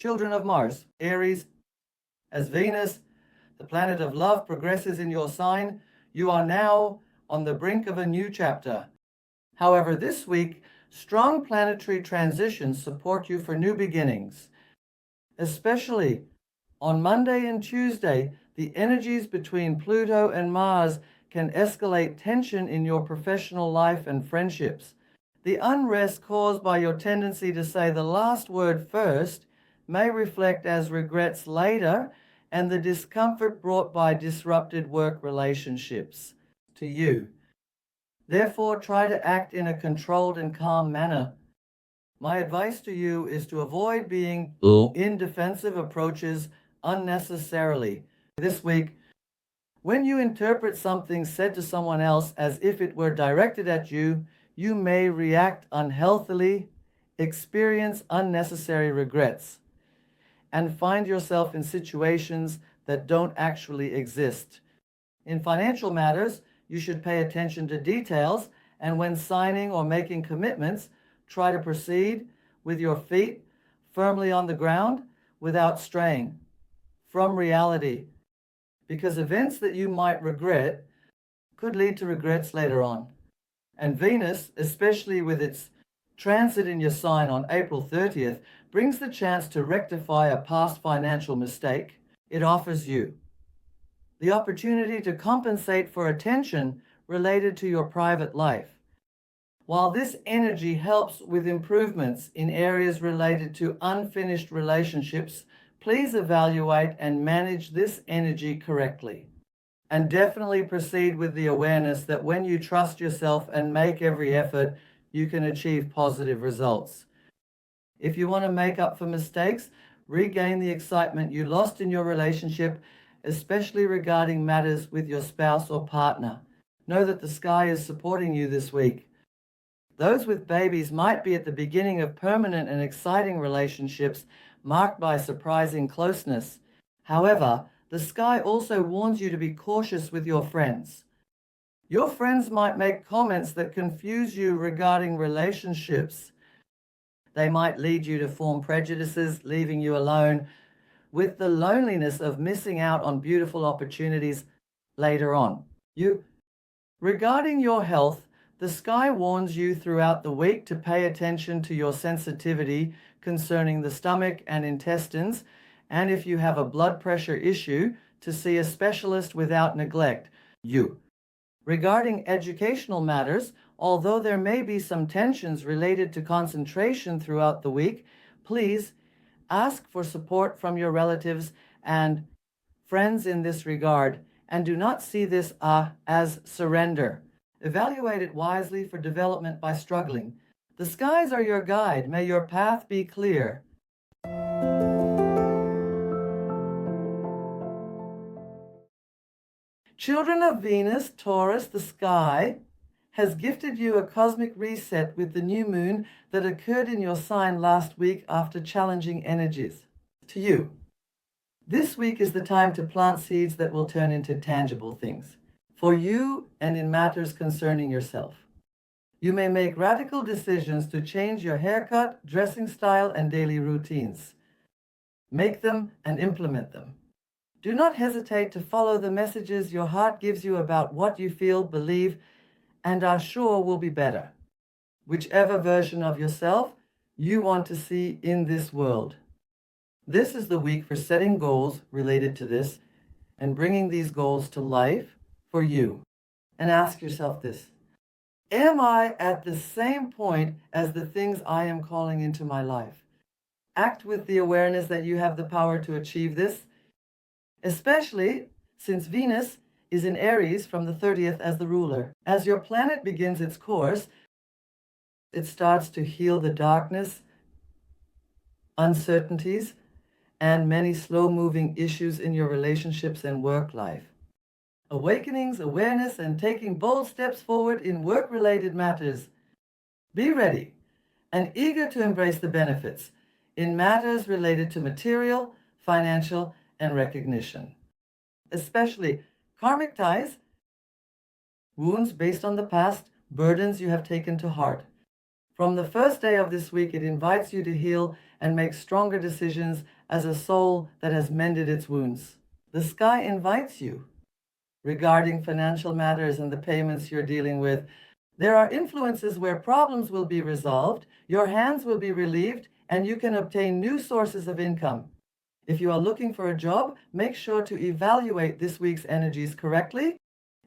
Children of Mars, Aries, as Venus, the planet of love, progresses in your sign, you are now on the brink of a new chapter. However, this week, strong planetary transitions support you for new beginnings. Especially on Monday and Tuesday, the energies between Pluto and Mars can escalate tension in your professional life and friendships. The unrest caused by your tendency to say the last word first may reflect as regrets later, and the discomfort brought by disrupted work relationships to you. Therefore, try to act in a controlled and calm manner. My advice to you is to avoid being in defensive approaches unnecessarily. This week, when you interpret something said to someone else as if it were directed at you, you may react unhealthily, experience unnecessary regrets, and find yourself in situations that don't actually exist. In financial matters, you should pay attention to details, and when signing or making commitments, try to proceed with your feet firmly on the ground without straying from reality, because events that you might regret could lead to regrets later on. And Venus, especially with its transit in your sign on April 30th, brings the chance to rectify a past financial mistake. It offers you the opportunity to compensate for attention related to your private life. While this energy helps with improvements in areas related to unfinished relationships, please evaluate and manage this energy correctly. And definitely proceed with the awareness that when you trust yourself and make every effort, you can achieve positive results. If you want to make up for mistakes, regain the excitement you lost in your relationship, especially regarding matters with your spouse or partner. Know that the sky is supporting you this week. Those with babies might be at the beginning of permanent and exciting relationships marked by surprising closeness. However, the sky also warns you to be cautious with your friends. Your friends might make comments that confuse you regarding relationships. They might lead you to form prejudices, leaving you alone with the loneliness of missing out on beautiful opportunities later on. Regarding your health, the sky warns you throughout the week to pay attention to your sensitivity concerning the stomach and intestines, and if you have a blood pressure issue, to see a specialist without neglect. Regarding educational matters, although there may be some tensions related to concentration throughout the week, please ask for support from your relatives and friends in this regard, and do not see this as surrender. Evaluate it wisely for development by struggling. The skies are your guide. May your path be clear. Children of Venus, Taurus, the sky has gifted you a cosmic reset with the new moon that occurred in your sign last week after challenging energies. To you, this week is the time to plant seeds that will turn into tangible things for you and in matters concerning yourself. You may make radical decisions to change your haircut, dressing style, and daily routines. Make them and implement them. Do not hesitate to follow the messages your heart gives you about what you feel, believe, and are sure will be better, whichever version of yourself you want to see in this world. This is the week for setting goals related to this and bringing these goals to life for you. And ask yourself this: am I at the same point as the things I am calling into my life? Act with the awareness that you have the power to achieve this, especially since Venus is in Aries from the 30th as the ruler. As your planet begins its course, it starts to heal the darkness, uncertainties, and many slow-moving issues in your relationships and work life. Awakenings, awareness, and taking bold steps forward in work-related matters. Be ready and eager to embrace the benefits in matters related to material, financial, and recognition. Especially karmic ties, wounds based on the past, burdens you have taken to heart. From the first day of this week, it invites you to heal and make stronger decisions as a soul that has mended its wounds. The sky invites you regarding financial matters and the payments you're dealing with. There are influences where problems will be resolved, your hands will be relieved, and you can obtain new sources of income. If you are looking for a job, make sure to evaluate this week's energies correctly.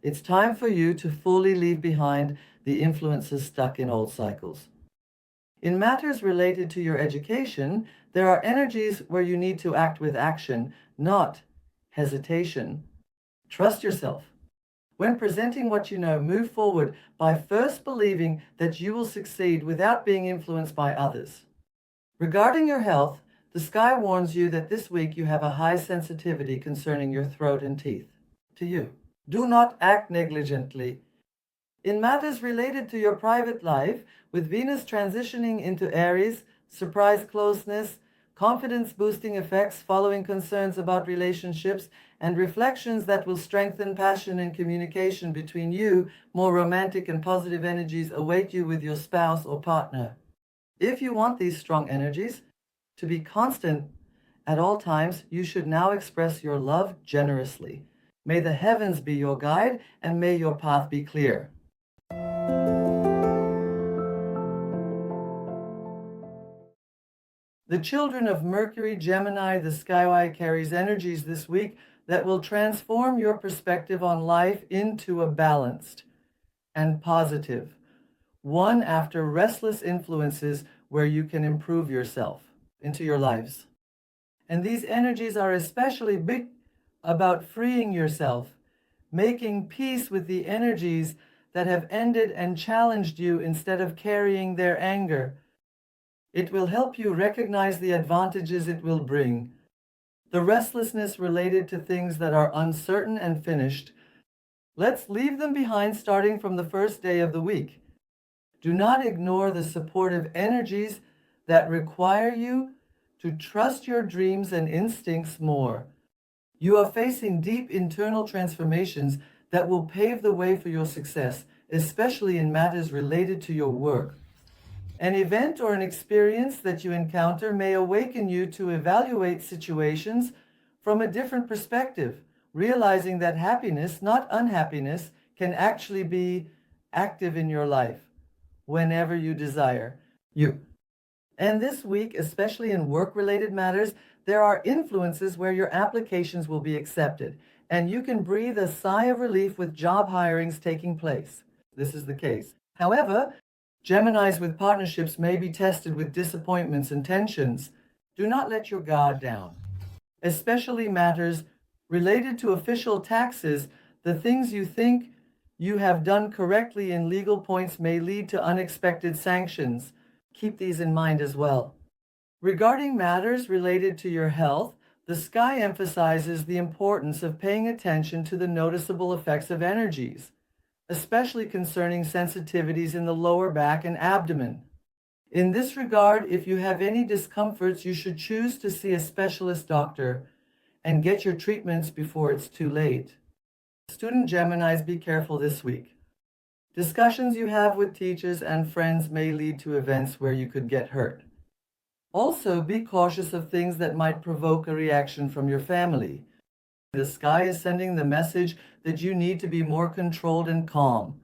It's time for you to fully leave behind the influences stuck in old cycles. In matters related to your education, there are energies where you need to act with action, not hesitation. Trust yourself. When presenting what you know, move forward by first believing that you will succeed without being influenced by others. Regarding your health, the sky warns you that this week you have a high sensitivity concerning your throat and teeth. To you, do not act negligently. In matters related to your private life, with Venus transitioning into Aries, surprise closeness, confidence-boosting effects following concerns about relationships, and reflections that will strengthen passion and communication between you, more romantic and positive energies await you with your spouse or partner. If you want these strong energies to be constant at all times, you should now express your love generously. May the heavens be your guide, and may your path be clear. The children of Mercury, Gemini, the Skyway carries energies this week that will transform your perspective on life into a balanced and positive one after restless influences where you can improve yourself into your lives. And these energies are especially big about freeing yourself, making peace with the energies that have ended and challenged you instead of carrying their anger. It will help you recognize the advantages it will bring. The restlessness related to things that are uncertain and finished, let's leave them behind starting from the first day of the week. Do not ignore the supportive energies that require you to trust your dreams and instincts more. You are facing deep internal transformations that will pave the way for your success, especially in matters related to your work. An event or an experience that you encounter may awaken you to evaluate situations from a different perspective, realizing that happiness, not unhappiness, can actually be active in your life whenever you desire. And this week, especially in work-related matters, there are influences where your applications will be accepted, and you can breathe a sigh of relief with job hirings taking place. This is the case. However, Geminis with partnerships may be tested with disappointments and tensions. Do not let your guard down. Especially matters related to official taxes, the things you think you have done correctly in legal points may lead to unexpected sanctions. Keep these in mind as well. Regarding matters related to your health, the sky emphasizes the importance of paying attention to the noticeable effects of energies, especially concerning sensitivities in the lower back and abdomen. In this regard, if you have any discomforts, you should choose to see a specialist doctor and get your treatments before it's too late. Student Geminis, be careful this week. Discussions you have with teachers and friends may lead to events where you could get hurt. Also, be cautious of things that might provoke a reaction from your family. The sky is sending the message that you need to be more controlled and calm.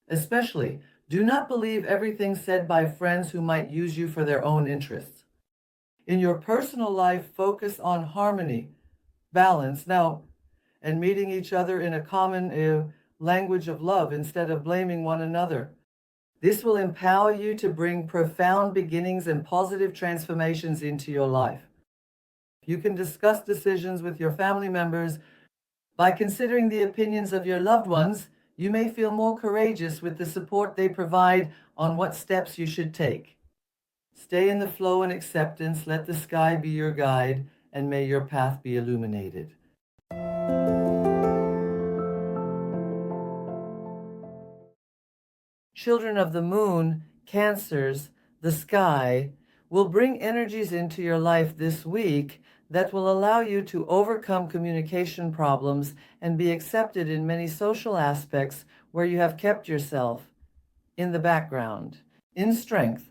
Especially, do not believe everything said by friends who might use you for their own interests. In your personal life, focus on harmony, balance, and meeting each other in a common language of love instead of blaming one another. This will empower you to bring profound beginnings and positive transformations into your life. You can discuss decisions with your family members. By considering the opinions of your loved ones, you may feel more courageous with the support they provide on what steps you should take. Stay in the flow and acceptance. Let the sky be your guide, and may your path be illuminated. Children of the moon, Cancers, the sky will bring energies into your life this week that will allow you to overcome communication problems and be accepted in many social aspects where you have kept yourself in the background. in strength.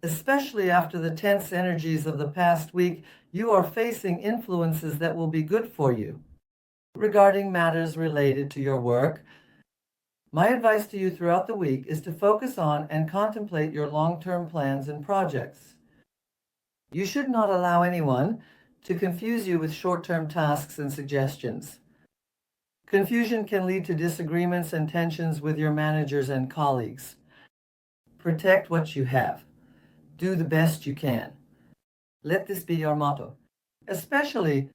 Especially after the tense energies of the past week, you are facing influences that will be good for you. Regarding matters related to your work, my advice to you throughout the week is to focus on and contemplate your long-term plans and projects. You should not allow anyone to confuse you with short-term tasks and suggestions. Confusion can lead to disagreements and tensions with your managers and colleagues. Protect what you have. Do the best you can. Let this be your motto. Especially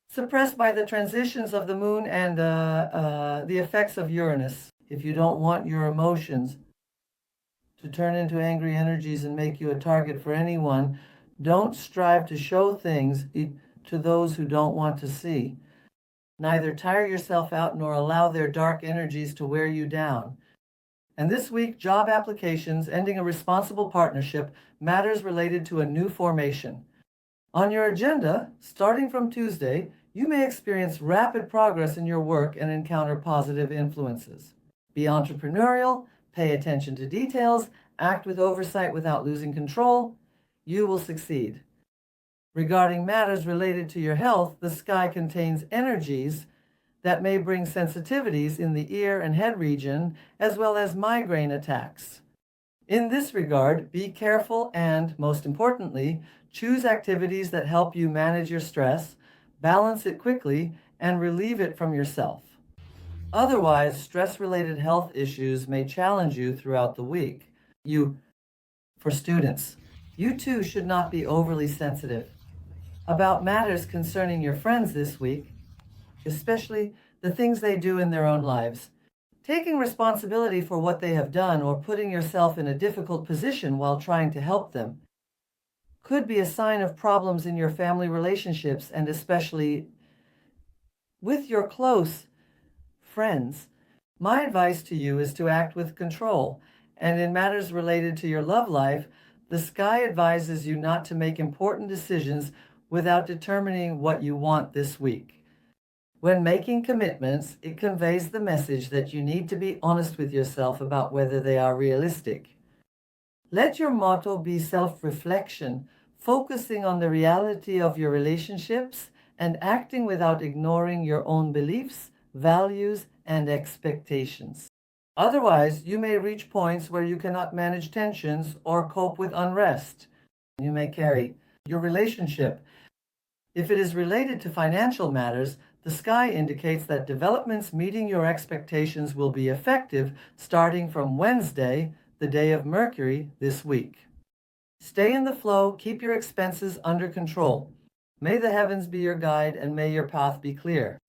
suppressed by the transitions of the moon and the effects of Uranus. If you don't want your emotions to turn into angry energies and make you a target for anyone, don't strive to show things to those who don't want to see. Neither tire yourself out nor allow their dark energies to wear you down. And this week, job applications, ending a responsible partnership, matters related to a new formation. On your agenda, starting from Tuesday, you may experience rapid progress in your work and encounter positive influences. Be entrepreneurial, pay attention to details, act with oversight without losing control. You will succeed. Regarding matters related to your health, the sky contains energies that may bring sensitivities in the ear and head region, as well as migraine attacks. In this regard, be careful and, most importantly, choose activities that help you manage your stress, balance it quickly, and relieve it from yourself. Otherwise, stress-related health issues may challenge you throughout the week. For students, you too should not be overly sensitive about matters concerning your friends this week, especially the things they do in their own lives. Taking responsibility for what they have done or putting yourself in a difficult position while trying to help them could be a sign of problems in your family relationships and especially with your close friends. My advice to you is to act with control, and in matters related to your love life, the sky advises you not to make important decisions without determining what you want this week. When making commitments, it conveys the message that you need to be honest with yourself about whether they are realistic. Let your motto be self-reflection, focusing on the reality of your relationships and acting without ignoring your own beliefs, values, and expectations. Otherwise, you may reach points where you cannot manage tensions or cope with unrest. You may carry your relationship. If it is related to financial matters, the sky indicates that developments meeting your expectations will be effective starting from Wednesday, the day of Mercury, this week. Stay in the flow, keep your expenses under control. May the heavens be your guide and may your path be clear.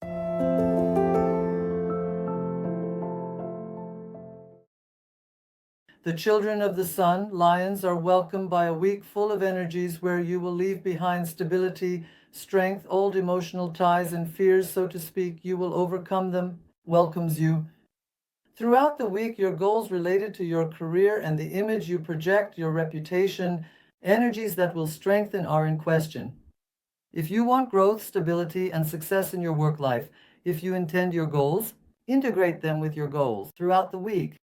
The children of the sun, lions, are welcomed by a week full of energies where you will leave behind stability, strength, old emotional ties, and fears, so to speak. You will overcome them, welcomes you. Throughout the week, your goals related to your career and the image you project, your reputation, energies that will strengthen are in question. If you want growth, stability, and success in your work life, if you intend your goals, integrate them with your goals throughout the week.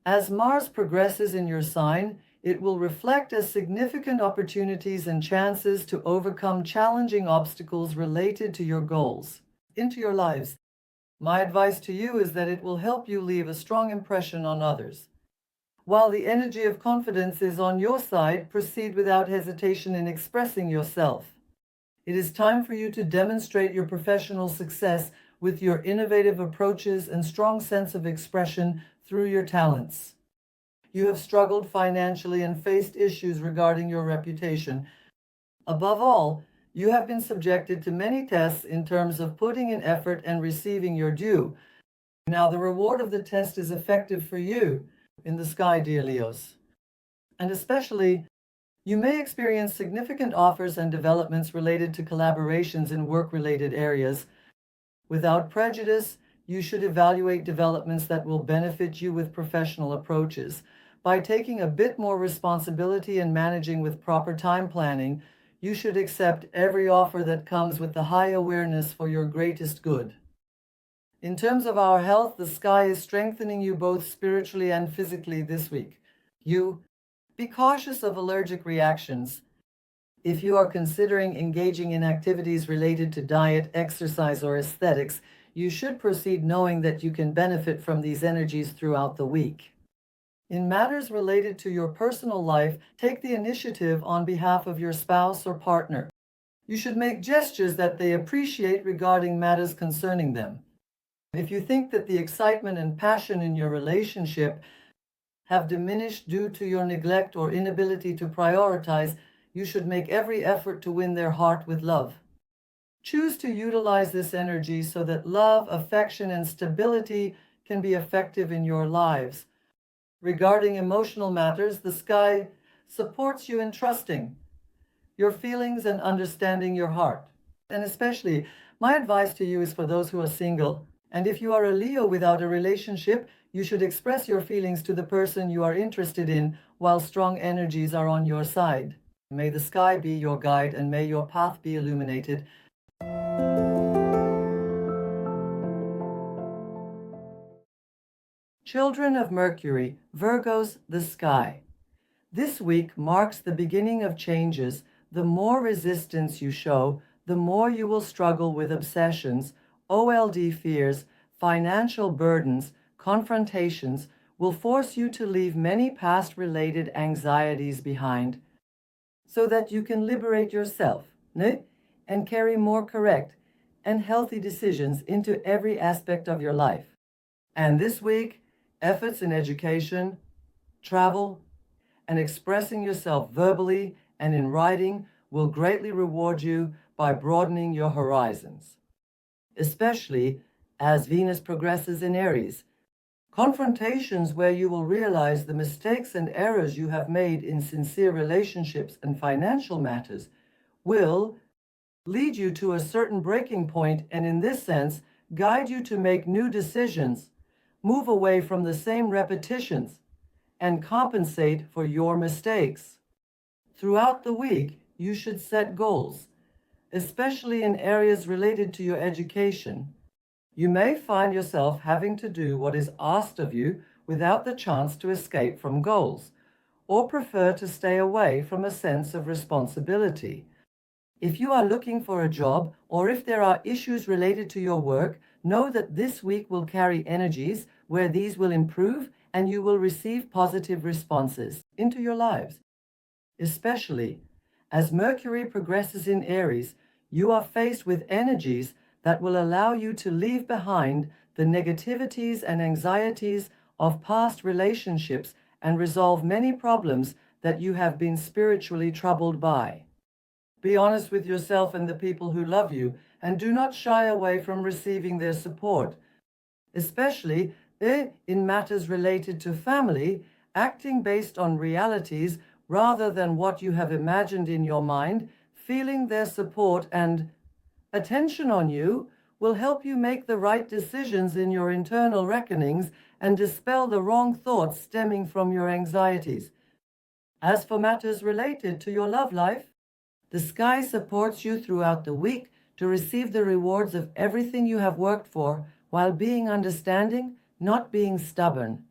As Mars progresses in your sign, it will reflect as significant opportunities and chances to overcome challenging obstacles related to your goals into your lives. My advice to you is that it will help you leave a strong impression on others. While the energy of confidence is on your side, proceed without hesitation in expressing yourself. It is time for you to demonstrate your professional success with your innovative approaches and strong sense of expression through your talents. You have struggled financially and faced issues regarding your reputation. Above all, you have been subjected to many tests in terms of putting in effort and receiving your due. Now the reward of the test is effective for you in the sky, dear Leos. And especially, you may experience significant offers and developments related to collaborations in work-related areas. Without prejudice, you should evaluate developments that will benefit you with professional approaches. By taking a bit more responsibility and managing with proper time planning, you should accept every offer that comes with the high awareness for your greatest good. In terms of our health, the sky is strengthening you both spiritually and physically this week. Be cautious of allergic reactions. If you are considering engaging in activities related to diet, exercise, or aesthetics, you should proceed knowing that you can benefit from these energies throughout the week. In matters related to your personal life, take the initiative on behalf of your spouse or partner. You should make gestures that they appreciate regarding matters concerning them. If you think that the excitement and passion in your relationship have diminished due to your neglect or inability to prioritize, you should make every effort to win their heart with love. Choose to utilize this energy so that love, affection, and stability can be effective in your lives. Regarding emotional matters, the sky supports you in trusting your feelings and understanding your heart. And especially, my advice to you is for those who are single. And if you are a Leo without a relationship, you should express your feelings to the person you are interested in while strong energies are on your side. May the sky be your guide and may your path be illuminated. Children of Mercury, Virgos, the sky. This week marks the beginning of changes. The more resistance you show, the more you will struggle with obsessions, OLD fears, financial burdens, confrontations will force you to leave many past-related anxieties behind so that you can liberate yourself, and carry more correct and healthy decisions into every aspect of your life. And this week, efforts in education, travel, and expressing yourself verbally and in writing will greatly reward you by broadening your horizons, especially as Venus progresses in Aries. Confrontations where you will realize the mistakes and errors you have made in sincere relationships and financial matters will lead you to a certain breaking point and in this sense guide you to make new decisions, move away from the same repetitions, and compensate for your mistakes. Throughout the week, you should set goals, especially in areas related to your education. You may find yourself having to do what is asked of you without the chance to escape from goals, or prefer to stay away from a sense of responsibility. If you are looking for a job, or if there are issues related to your work, know that this week will carry energies where these will improve and you will receive positive responses into your lives. Especially as Mercury progresses in Aries, you are faced with energies that will allow you to leave behind the negativities and anxieties of past relationships and resolve many problems that you have been spiritually troubled by. Be honest with yourself and the people who love you, and do not shy away from receiving their support, especially in matters related to family, acting based on realities rather than what you have imagined in your mind. Feeling their support and attention on you will help you make the right decisions in your internal reckonings and dispel the wrong thoughts stemming from your anxieties. As for matters related to your love life, the sky supports you throughout the week to receive the rewards of everything you have worked for while being understanding, not being stubborn,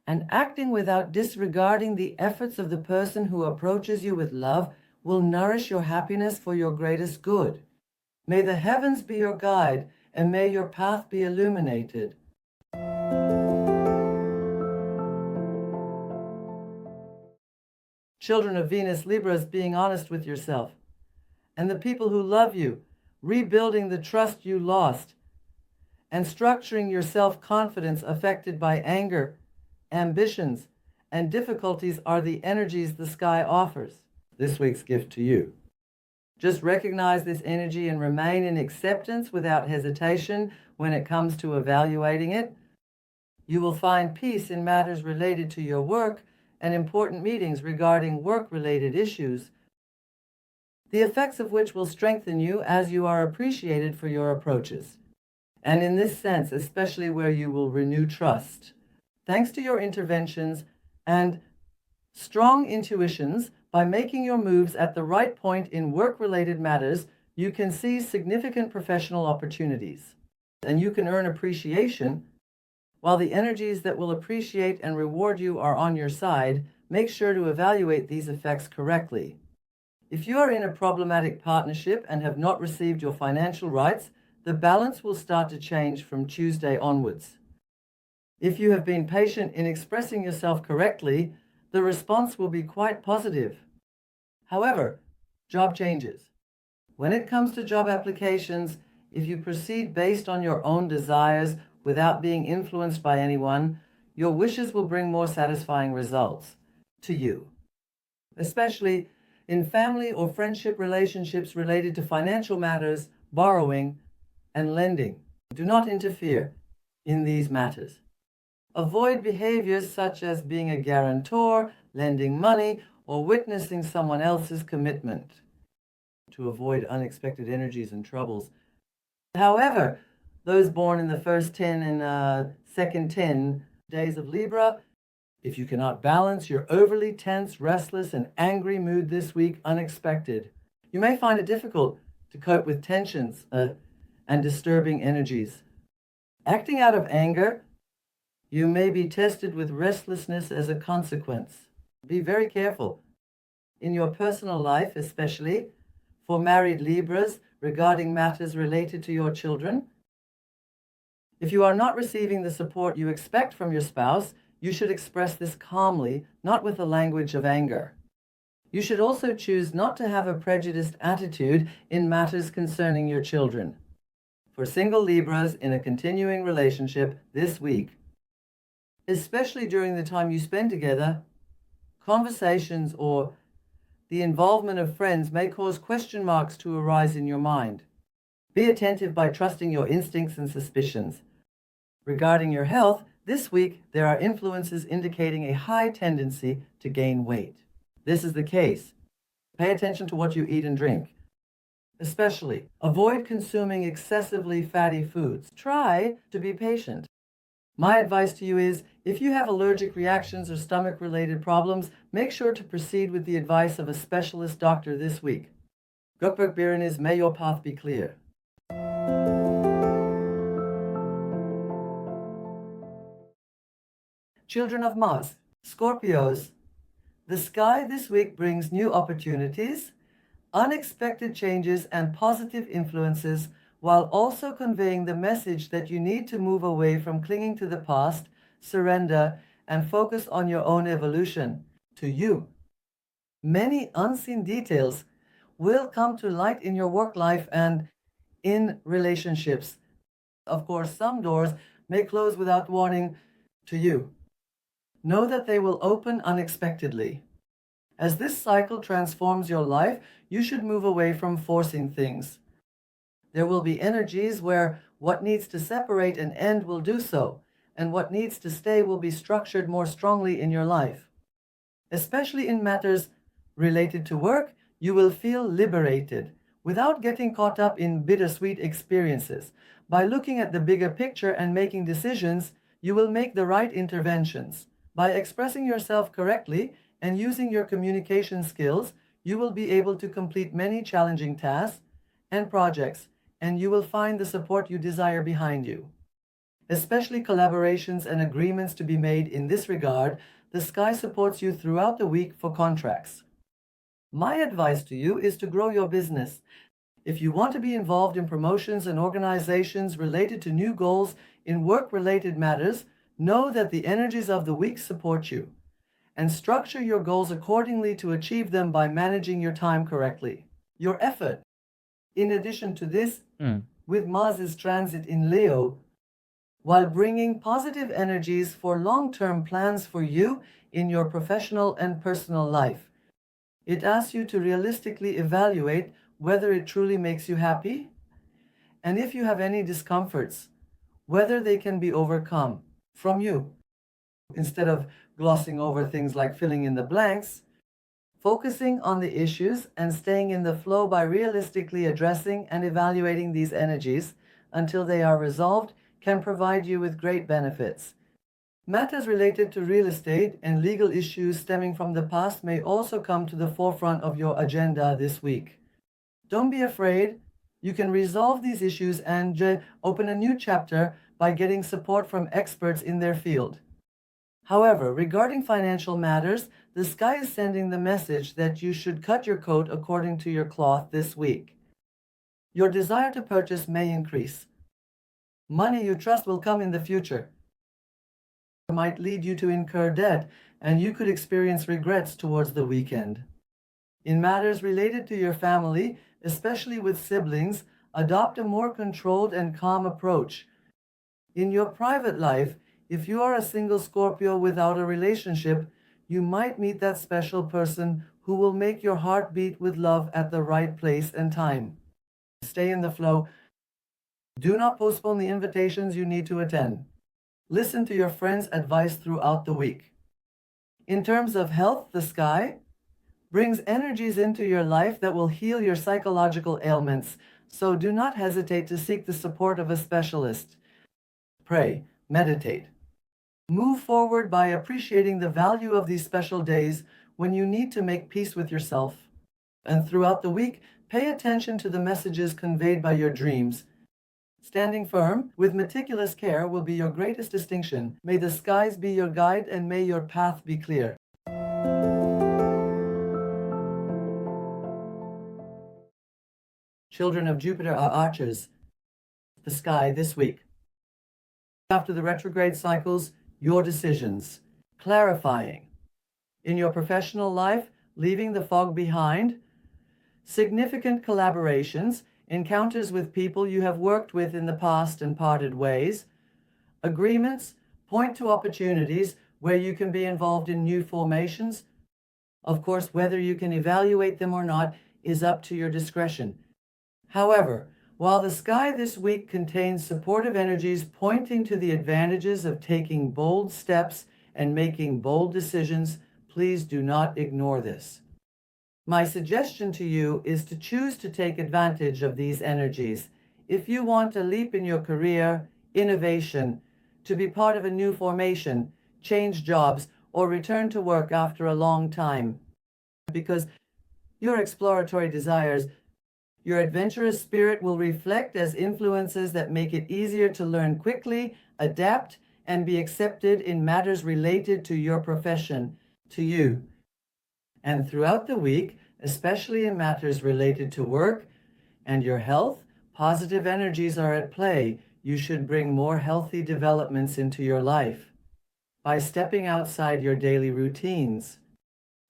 and acting without disregarding the efforts of the person who approaches you with love will nourish your happiness for your greatest good. May the heavens be your guide, and may your path be illuminated. Children of Venus, Libras, being honest with yourself and the people who love you, rebuilding the trust you lost, and structuring your self-confidence affected by anger, ambitions, and difficulties are the energies the sky offers. This week's gift to you. Just recognize this energy and remain in acceptance without hesitation when it comes to evaluating it. You will find peace in matters related to your work and important meetings regarding work-related issues, the effects of which will strengthen you as you are appreciated for your approaches. And in this sense, especially where you will renew trust. Thanks to your interventions and strong intuitions, by making your moves at the right point in work-related matters, you can seize significant professional opportunities. And you can earn appreciation, while the energies that will appreciate and reward you are on your side make sure to evaluate these effects correctly. If you are in a problematic partnership and have not received your financial rights, the balance will start to change from Tuesday onwards. If you have been patient in expressing yourself correctly, the response will be quite positive. However, job changes. When it comes to job applications, if you proceed based on your own desires without being influenced by anyone, your wishes will bring more satisfying results to you. Especially in family or friendship relationships related to financial matters, borrowing, and lending. Do not interfere in these matters. Avoid behaviors such as being a guarantor, lending money, or witnessing someone else's commitment to avoid unexpected energies and troubles. However, those born in the first 10 and second 10 days of Libra, if you cannot balance your overly tense, restless, and angry mood this week unexpected, you may find it difficult to cope with tensions and disturbing energies. Acting out of anger, you may be tested with restlessness as a consequence. Be very careful. In your personal life, especially for married Libras, regarding matters related to your children. If you are not receiving the support you expect from your spouse, you should express this calmly, not with the language of anger. You should also choose not to have a prejudiced attitude in matters concerning your children. For single Libras in a continuing relationship this week, especially during the time you spend together, conversations or the involvement of friends may cause question marks to arise in your mind. Be attentive by trusting your instincts and suspicions. Regarding your health, this week there are influences indicating a high tendency to gain weight. This is the case. Pay attention to what you eat and drink. Especially, avoid consuming excessively fatty foods. Try to be patient. My advice to you is, if you have allergic reactions or stomach-related problems, make sure to proceed with the advice of a specialist doctor this week. Gökberk Biriniz, may your path be clear. Children of Mars, Scorpios, the sky this week brings new opportunities, unexpected changes, and positive influences, while also conveying the message that you need to move away from clinging to the past, surrender, and focus on your own evolution, to you. Many unseen details will come to light in your work life and in relationships. Of course, some doors may close without warning to you. Know that they will open unexpectedly. As this cycle transforms your life, you should move away from forcing things. There will be energies where what needs to separate and end will do so, and what needs to stay will be structured more strongly in your life. Especially in matters related to work, you will feel liberated without getting caught up in bittersweet experiences. By looking at the bigger picture and making decisions, you will make the right interventions. By expressing yourself correctly and using your communication skills, you will be able to complete many challenging tasks and projects, and you will find the support you desire behind you. Especially collaborations and agreements to be made in this regard, the sky supports you throughout the week for contracts. My advice to you is to grow your business. If you want to be involved in promotions and organizations related to new goals in work-related matters, know that the energies of the week support you, and structure your goals accordingly to achieve them by managing your time correctly. Your effort. In addition to this, with Mars's transit in Leo, while bringing positive energies for long-term plans for you in your professional and personal life, it asks you to realistically evaluate whether it truly makes you happy, and if you have any discomforts, whether they can be overcome from you. Instead of glossing over things like filling in the blanks, focusing on the issues and staying in the flow by realistically addressing and evaluating these energies until they are resolved can provide you with great benefits. Matters related to real estate and legal issues stemming from the past may also come to the forefront of your agenda this week. Don't be afraid. You can resolve these issues and open a new chapter by getting support from experts in their field. However, regarding financial matters, the sky is sending the message that you should cut your coat according to your cloth this week. Your desire to purchase may increase. Money you trust will come in the future. It might lead you to incur debt, and you could experience regrets towards the weekend. In matters related to your family, especially with siblings, adopt a more controlled and calm approach. In your private life, if you are a single Scorpio without a relationship, you might meet that special person who will make your heart beat with love at the right place and time. Stay in the flow. Do not postpone the invitations you need to attend. Listen to your friends' advice throughout the week. In terms of health, the sky brings energies into your life that will heal your psychological ailments, so do not hesitate to seek the support of a specialist. Pray, meditate. Move forward by appreciating the value of these special days when you need to make peace with yourself. And throughout the week, pay attention to the messages conveyed by your dreams. Standing firm with meticulous care will be your greatest distinction. May the skies be your guide and may your path be clear. Children of Jupiter are archers. The sky this week. After the retrograde cycles, your decisions, clarifying. In your professional life, leaving the fog behind. Significant collaborations, encounters with people you have worked with in the past and parted ways. Agreements point to opportunities where you can be involved in new formations. Of course, whether you can evaluate them or not is up to your discretion. However, while the sky this week contains supportive energies pointing to the advantages of taking bold steps and making bold decisions, please do not ignore this. My suggestion to you is to choose to take advantage of these energies. If you want a leap in your career, innovation, to be part of a new formation, change jobs, or return to work after a long time, because your exploratory desires, your adventurous spirit will reflect as influences that make it easier to learn quickly, adapt, and be accepted in matters related to your profession, to you. And throughout the week, especially in matters related to work and your health, positive energies are at play. You should bring more healthy developments into your life by stepping outside your daily routines,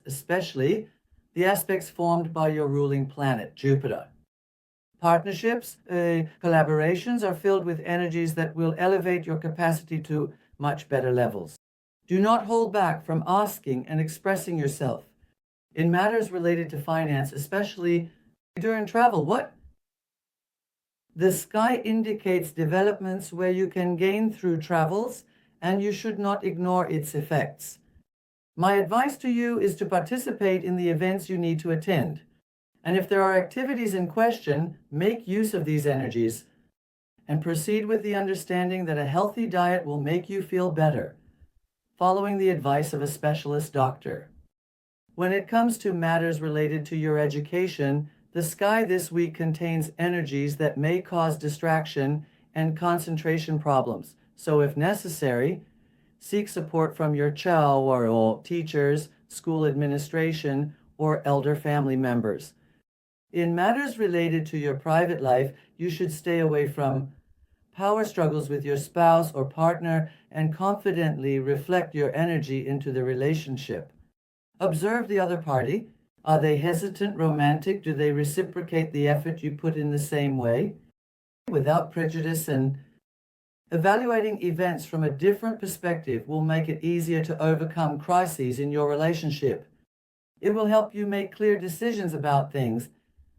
especially the aspects formed by your ruling planet, Jupiter. Partnerships, collaborations are filled with energies that will elevate your capacity to much better levels. Do not hold back from asking and expressing yourself. In matters related to finance, especially during travel, the sky indicates developments where you can gain through travels, and you should not ignore its effects. My advice to you is to participate in the events you need to attend. And if there are activities in question, make use of these energies and proceed with the understanding that a healthy diet will make you feel better, following the advice of a specialist doctor. When it comes to matters related to your education, the sky this week contains energies that may cause distraction and concentration problems. So if necessary, seek support from your chow or teachers, school administration, or elder family members. In matters related to your private life, you should stay away from power struggles with your spouse or partner and confidently reflect your energy into the relationship. Observe the other party. Are they hesitant, romantic? Do they reciprocate the effort you put in the same way? Without prejudice, and evaluating events from a different perspective will make it easier to overcome crises in your relationship. It will help you make clear decisions about things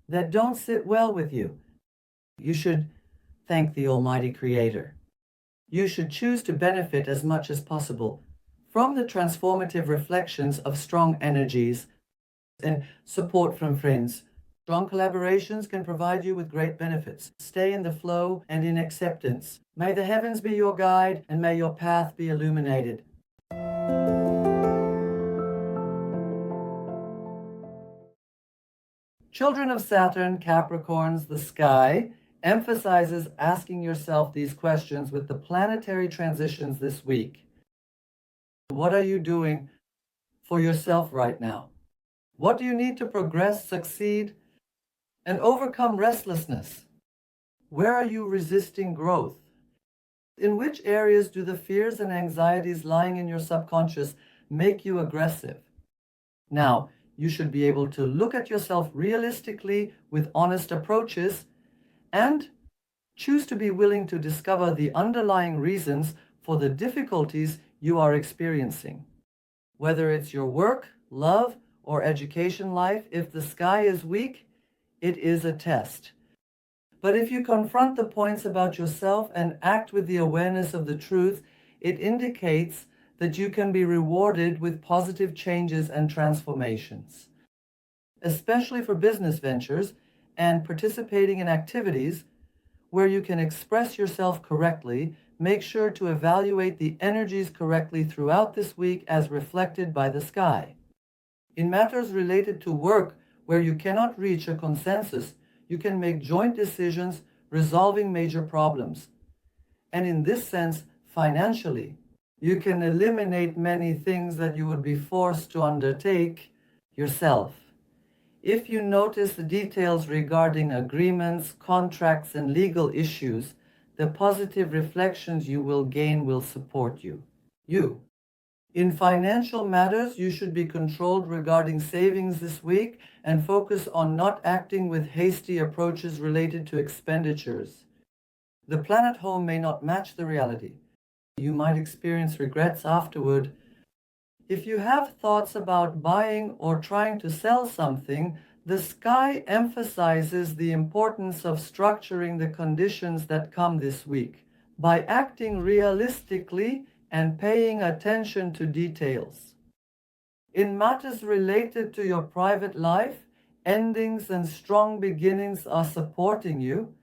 that don't sit well with you. You should thank the Almighty Creator. You should choose to benefit as much as possible from the transformative reflections of strong energies and support from friends. Strong collaborations can provide you with great benefits. Stay in the flow and in acceptance. May the heavens be your guide and may your path be illuminated. Children of Saturn, Capricorns, the sky emphasizes asking yourself these questions with the planetary transitions this week. What are you doing for yourself right now? What do you need to progress, succeed, and overcome restlessness? Where are you resisting growth? In which areas do the fears and anxieties lying in your subconscious make you aggressive? Now, you should be able to look at yourself realistically with honest approaches and choose to be willing to discover the underlying reasons for the difficulties you are experiencing. Whether it's your work, love, or education life, if the sky is weak, it is a test. But if you confront the points about yourself and act with the awareness of the truth, it indicates that you can be rewarded with positive changes and transformations. Especially for business ventures and participating in activities where you can express yourself correctly, make sure to evaluate the energies correctly throughout this week as reflected by the sky. In matters related to work where you cannot reach a consensus, you can make joint decisions resolving major problems. And in this sense, financially, you can eliminate many things that you would be forced to undertake yourself. If you notice the details regarding agreements, contracts, and legal issues, the positive reflections you will gain will support you. In financial matters, you should be controlled regarding savings this week and focus on not acting with hasty approaches related to expenditures. The planet home may not match the reality. You might experience regrets afterward. If you have thoughts about buying or trying to sell something, the sky emphasizes the importance of structuring the conditions that come this week by acting realistically and paying attention to details. In matters related to your private life, endings and strong beginnings are supporting you.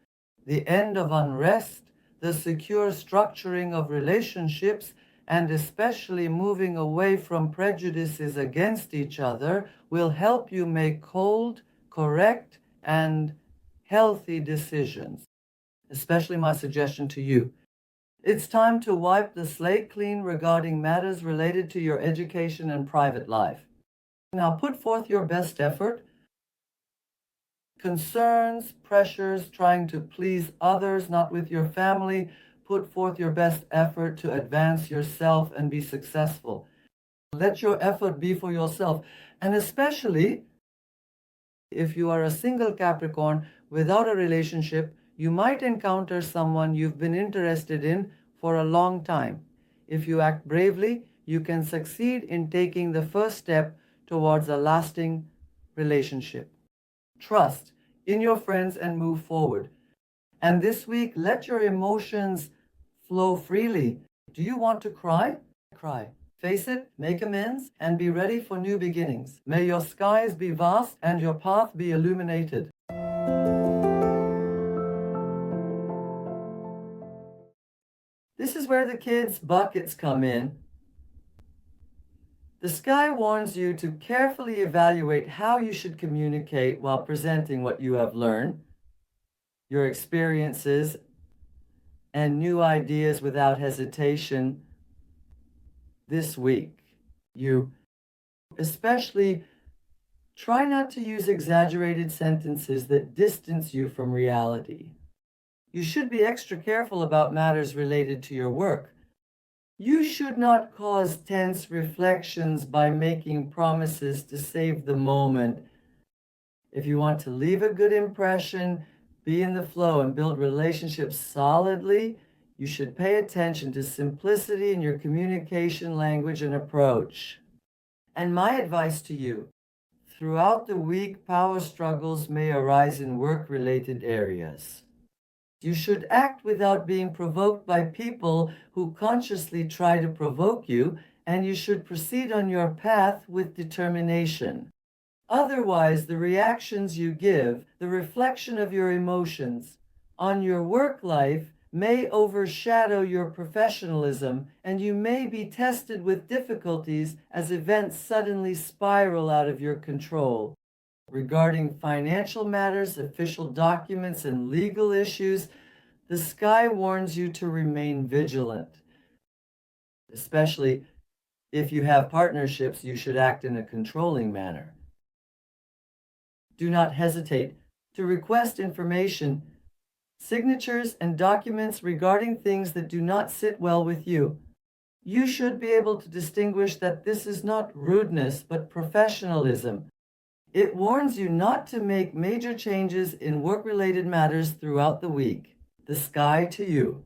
The end of unrest, the secure structuring of relationships, and especially moving away from prejudices against each other will help you make cold, correct, and healthy decisions. Especially my suggestion to you. It's time to wipe the slate clean regarding matters related to your education and private life. Now put forth your best effort. Concerns, pressures, trying to please others, not with your family, put forth your best effort to advance yourself and be successful. Let your effort be for yourself, and especially if you are a single Capricorn without a relationship, you might encounter someone you've been interested in for a long time. If you act bravely, you can succeed in taking the first step towards a lasting relationship. Trust in your friends and move forward. And this week, let your emotions flow freely. Do you want to cry? Cry. Face it, make amends, and be ready for new beginnings. May your skies be vast and your path be illuminated. This is where the kids' buckets come in. The sky warns you to carefully evaluate how you should communicate while presenting what you have learned, your experiences, and new ideas without hesitation this week. You especially try not to use exaggerated sentences that distance you from reality. You should be extra careful about matters related to your work. You should not cause tense reflections by making promises to save the moment. If you want to leave a good impression, be in the flow, and build relationships solidly, you should pay attention to simplicity in your communication language and approach. And my advice to you, throughout the week, power struggles may arise in work-related areas. You should act without being provoked by people who consciously try to provoke you, and you should proceed on your path with determination. Otherwise, the reactions you give, the reflection of your emotions on your work life may overshadow your professionalism, and you may be tested with difficulties as events suddenly spiral out of your control. Regarding financial matters, official documents, and legal issues, the sky warns you to remain vigilant, especially If you have partnerships, you should act in a controlling manner. Do not hesitate to request information, signatures, and documents regarding things that do not sit well with you. You should be able to distinguish that this is not rudeness, but professionalism. It warns you not to make major changes in work-related matters throughout the week. The sky to you.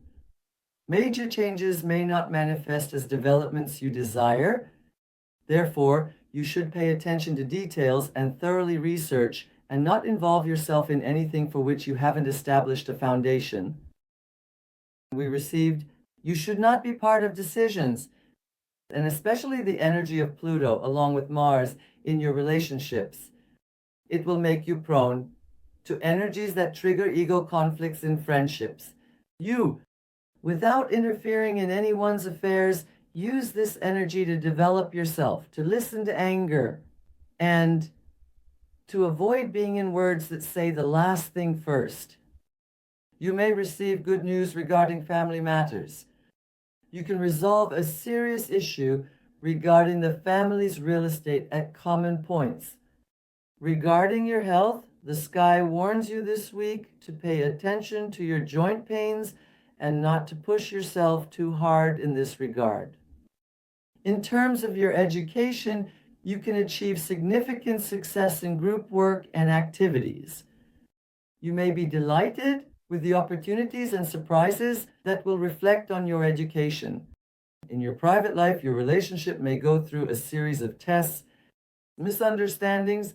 Major changes may not manifest as developments you desire. Therefore, you should pay attention to details and thoroughly research and not involve yourself in anything for which you haven't established a foundation. We received, you should not be part of decisions, and especially the energy of Pluto along with Mars in your relationships. It will make you prone to energies that trigger ego conflicts in friendships. You, without interfering in anyone's affairs, use this energy to develop yourself, to listen to anger, and to avoid being in words that say the last thing first. You may receive good news regarding family matters. You can resolve a serious issue regarding the family's real estate at common points. Regarding your health, the sky warns you this week to pay attention to your joint pains and not to push yourself too hard in this regard. In terms of your education, you can achieve significant success in group work and activities. You may be delighted with the opportunities and surprises that will reflect on your education. In your private life, your relationship may go through a series of tests, misunderstandings.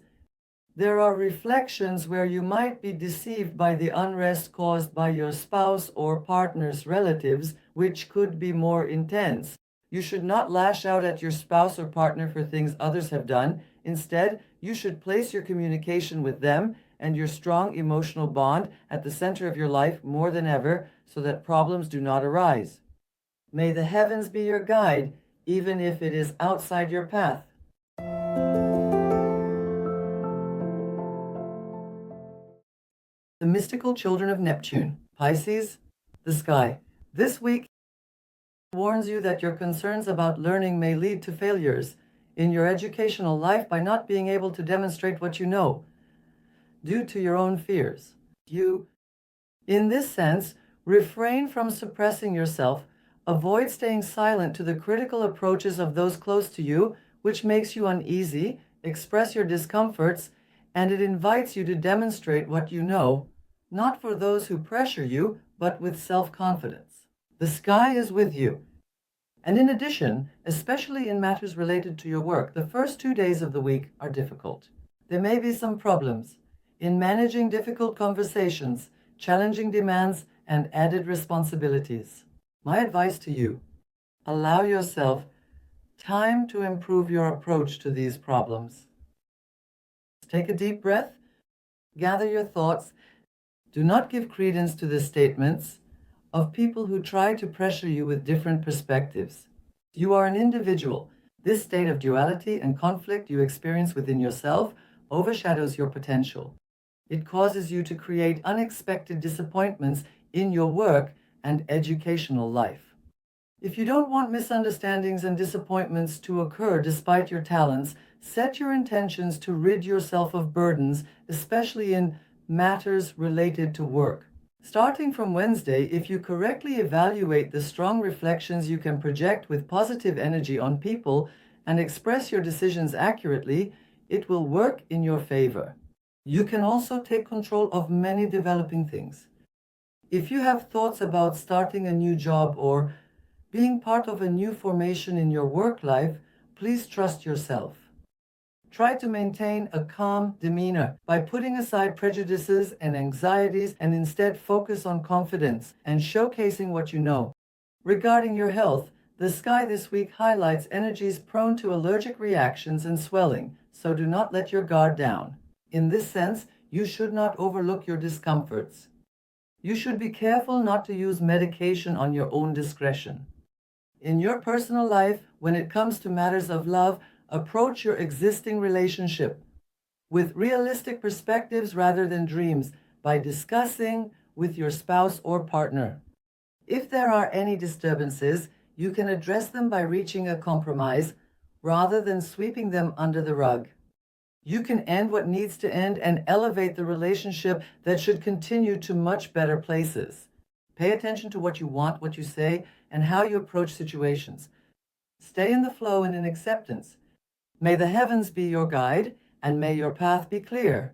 There are reflections where you might be deceived by the unrest caused by your spouse or partner's relatives, which could be more intense. You should not lash out at your spouse or partner for things others have done. Instead, you should place your communication with them and your strong emotional bond at the center of your life more than ever so that problems do not arise. May the heavens be your guide, even if it is outside your path. The mystical children of Neptune, Pisces, the sky. This week warns you that your concerns about learning may lead to failures in your educational life by not being able to demonstrate what you know due to your own fears. You, in this sense, refrain from suppressing yourself, avoid staying silent to the critical approaches of those close to you, which makes you uneasy, express your discomforts, and it invites you to demonstrate what you know, not for those who pressure you, but with self-confidence. The sky is with you. And in addition, especially in matters related to your work, the first 2 days of the week are difficult. There may be some problems in managing difficult conversations, challenging demands, and added responsibilities. My advice to you, allow yourself time to improve your approach to these problems. Take a deep breath, gather your thoughts. Do not give credence to the statements of people who try to pressure you with different perspectives. You are an individual. This state of duality and conflict you experience within yourself overshadows your potential. It causes you to create unexpected disappointments in your work and educational life. If you don't want misunderstandings and disappointments to occur despite your talents, set your intentions to rid yourself of burdens, especially in matters related to work. Starting from Wednesday, if you correctly evaluate the strong reflections you can project with positive energy on people and express your decisions accurately, it will work in your favor. You can also take control of many developing things. If you have thoughts about starting a new job or being part of a new formation in your work life, please trust yourself. Try to maintain a calm demeanor by putting aside prejudices and anxieties and instead focus on confidence and showcasing what you know. Regarding your health, the sky this week highlights energies prone to allergic reactions and swelling, so do not let your guard down. In this sense, you should not overlook your discomforts. You should be careful not to use medication on your own discretion. In your personal life, when it comes to matters of love, approach your existing relationship with realistic perspectives rather than dreams by discussing with your spouse or partner. If there are any disturbances, You can address them by reaching a compromise rather than sweeping them under the rug. You can end what needs to end and elevate the relationship that should continue to much better places. Pay attention to what you want, what you say, and how you approach situations. Stay in the flow and in acceptance. May the heavens be your guide, and may your path be clear.